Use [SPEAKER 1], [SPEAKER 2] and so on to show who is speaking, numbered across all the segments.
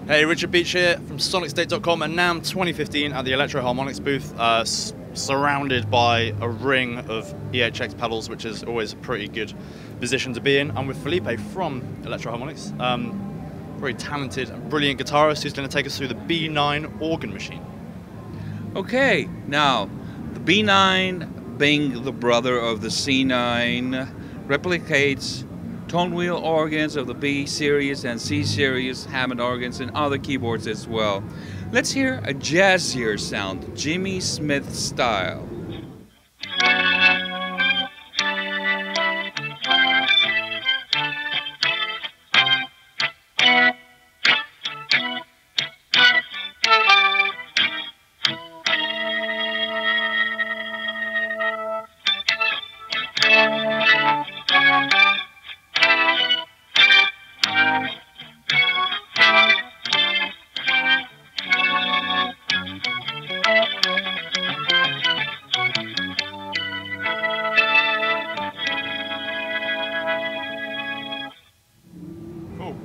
[SPEAKER 1] Hey, Richard Beach here from SonicState.com and NAMM 2015 at the Electro Harmonics booth, surrounded by a ring of EHX pedals, which is always a pretty good position to be in. I'm with Felipe from Electro Harmonics, very talented and brilliant guitarist who's going to take us through the B9 organ machine.
[SPEAKER 2] Okay, now the B9, being the brother of the C9, replicates tone wheel organs of the B series and C series Hammond organs and other keyboards as well. Let's hear a jazzier sound, Jimmy Smith style.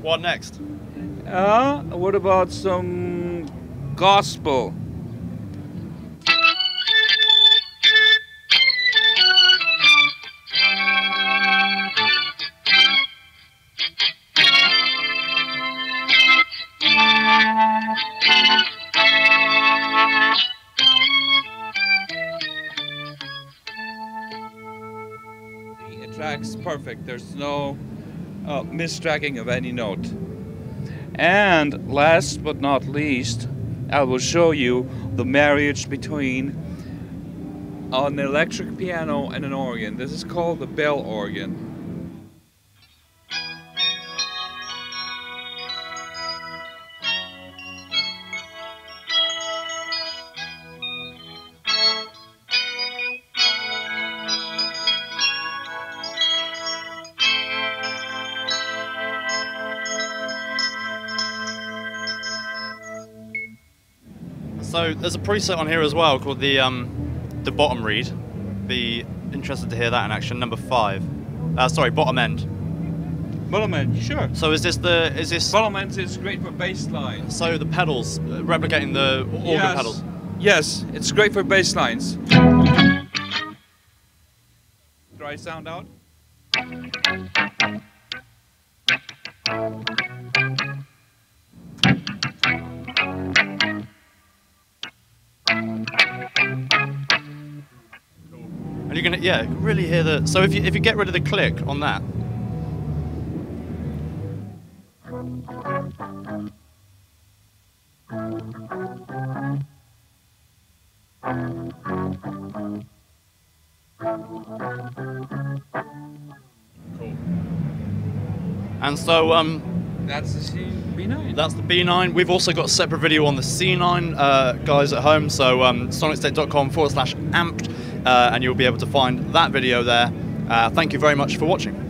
[SPEAKER 1] What next?
[SPEAKER 2] What about some gospel? It tracks perfect. There's no mistracking of any note. And last but not least, I will show you the marriage between an electric piano and an organ. This is called the bell organ.
[SPEAKER 1] So there's a preset on here as well called the bottom reed. Be interested to hear that in action. Number 5. Sorry, bottom end.
[SPEAKER 2] Bottom end, sure.
[SPEAKER 1] So is this
[SPEAKER 2] bottom end is great for bass lines.
[SPEAKER 1] So the pedals, replicating the organ pedals.
[SPEAKER 2] Yes, it's great for bass lines. Try sound out.
[SPEAKER 1] And you're gonna, really hear the. So if you get rid of the click on that, cool. And so
[SPEAKER 2] that's the B9.
[SPEAKER 1] That's the B9. We've also got a separate video on the C9, guys at home. So SonicState.com/amped, and you'll be able to find that video there. Thank you very much for watching.